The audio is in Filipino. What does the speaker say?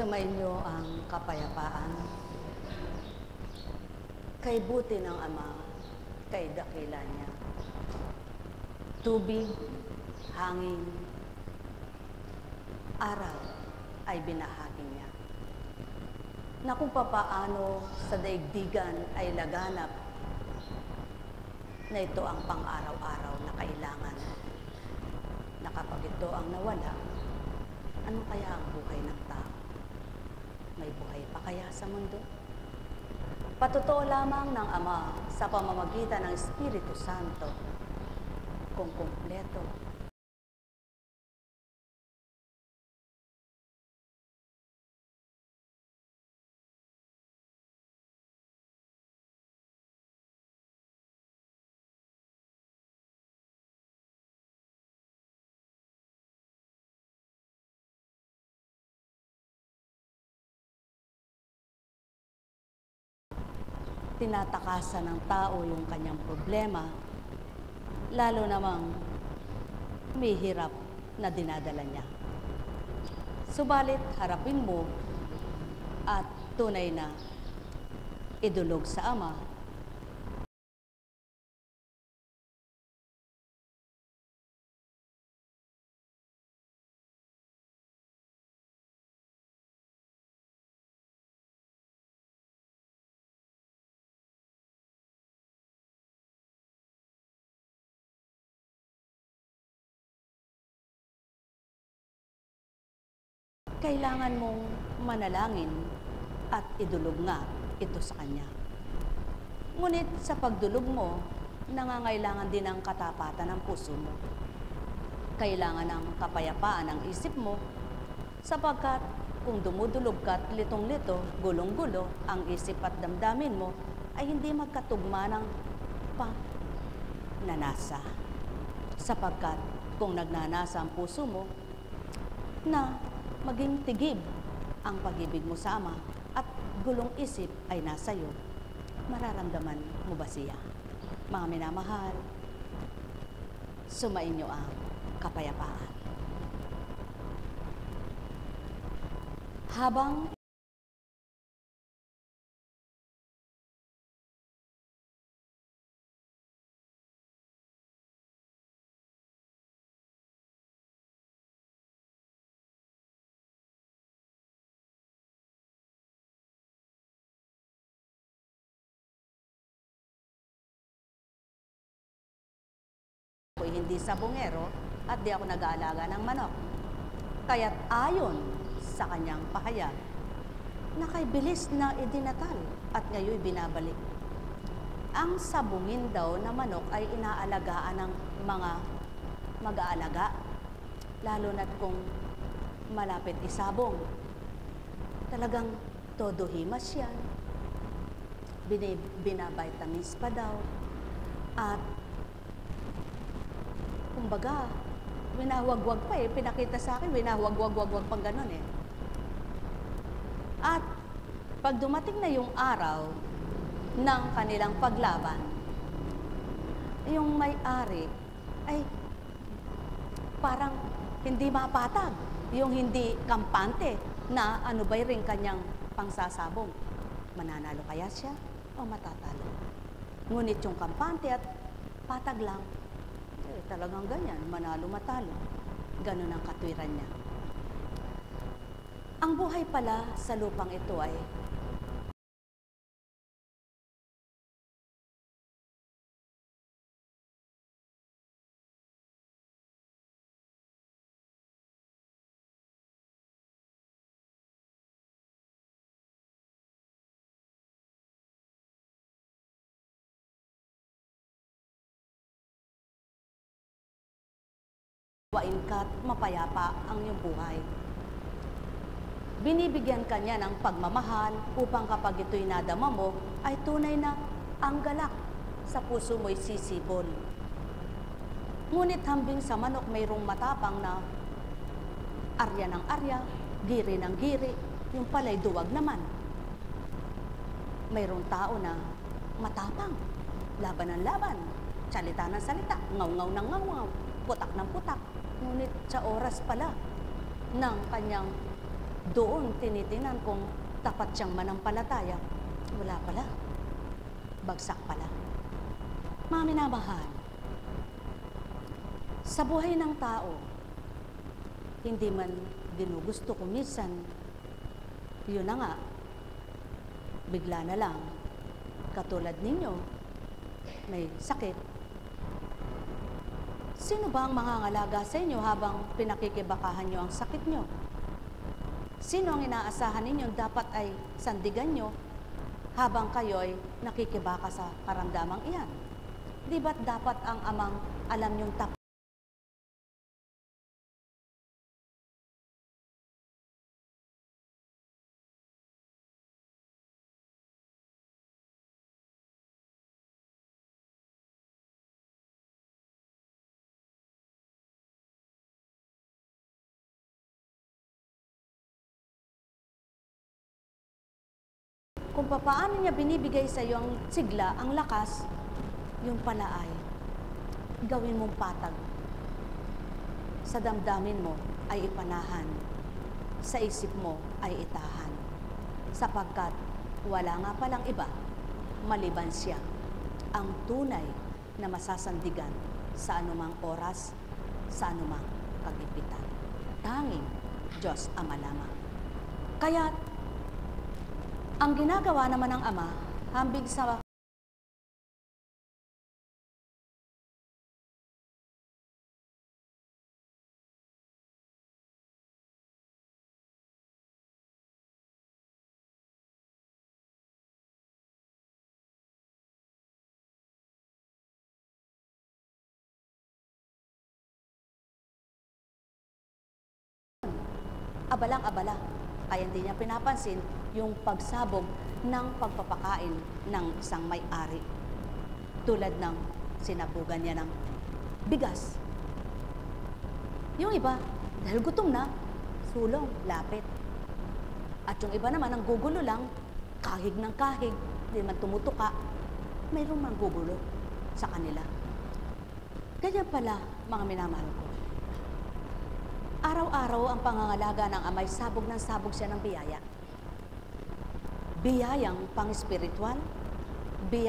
Sumainyo ang kapayapaan. Kay buti ng Ama, kay dakila niya. Tubig, hangin, araw ay binahagi niya. Na kung papaano sa daigdigan ay laganap na ito ang pang-araw-araw na kailangan. Na kapag ito ang nawala, ano kaya ang buhay ng tao? May buhay pa kaya sa mundo? Patotoo lamang ng Ama sa pamamagitan ng Espiritu Santo kung kumpleto. Tinatakasan ng tao yung kanyang problema, lalo namang may hirap na dinadala niya. Subalit, harapin mo at tunay na idulog sa Ama. Kailangan mong manalangin at idulog nga ito sa Kanya. Ngunit sa pagdulog mo, nangangailangan din ng katapatan ng puso mo. Kailangan ng kapayapaan ng isip mo, sapagkat kung dumudulog ka at litong-lito, gulong-gulo ang isip at damdamin mo, ay hindi magkatugma ng pagnanasa. Sapagkat kung nagnanasa ang puso mo, na maging tigib ang pag-ibig mo sa Ama at gulong isip ay nasa iyo, mararamdaman mo ba siya? Mga minamahal, sumainyo ang kapayapaan. Habang hindi sabongero at di ako nag-aalaga ng manok. Kaya't ayon sa kanyang pahayag, na kay bilis na idinatal at ngayon binabalik. Ang sabungin daw na manok ay inaalagaan ng mga mag-aalaga, lalo na't kung malapit isabong. Talagang todo himas yan. Binavitamins pa daw. At kumbaga, winawagwag pa eh. Pinakita sa akin, winawagwag pang ganun eh. At pag dumating na yung araw ng kanilang paglaban, yung may-ari ay parang hindi mapatag. Yung hindi kampante na ano ba'y rin kanyang pangsasabong. Mananalo kaya siya o matatalo? Ngunit yung kampante at patag lang, talagang ganyan, manalo-matalo. Ganun ang katwiran niya. Ang buhay pala sa lupang ito ay wain ka at mapayapa ang iyong buhay. Binibigyan ka niya ng pagmamahal upang kapag ito'y nadama mo, ay tunay na ang galak sa puso mo'y sisibol. Ngunit hambing sa manok mayroong matapang na arya ng arya, giri ng giri, yung pala'y duwag naman. Mayroong tao na matapang, laban ng laban, salita ng salita, ngaw-ngaw ng ngaw-ngaw, putak ng putak. Ngunit sa oras pala ng kanyang Doon tinitingnan kung tapat siyang manampalataya. Wala pala. Bagsak pala. Mga minamahal, sa buhay ng tao, hindi man ginugusto ko minsan, yun na nga, bigla na lang, katulad ninyo, may sakit. Sino ba ang mangangalaga sa inyo habang pinakikibakahan nyo ang sakit nyo? Sino ang inaasahan ninyo dapat ay sandigan nyo habang kayo'y nakikibaka sa karamdamang iyan? Di ba't dapat ang amang alam nyong tapat? Kung paano niya binibigay sa iyo ang sigla, ang lakas, yung pala ay gawin mong patag. Sa damdamin mo ay ipanahan, sa isip mo ay itahan. Sapagkat wala nga palang iba, maliban siya, ang tunay na masasandigan sa anumang oras, sa anumang kagipitan. Tanging Diyos Ama lamang. Kaya ang ginagawa naman ng Ama, hambig sa abalang-abala, kaya hindi niya pinapansin yung pagsabog ng pagpapakain ng isang may-ari. Tulad ng sinabugan niya ng bigas. Yung iba, dahil gutom na, sulong, lapit. At yung iba naman, ang gugulo lang, kahig ng kahig, hindi man tumutuka, mayroong mang gugulo sa kanila. Ganyan pala, mga minamahal ko. Araw-araw ang pangangalaga ng Amay, sabog ng sabog siya ng biyaya. Biyayang pang-espiritual,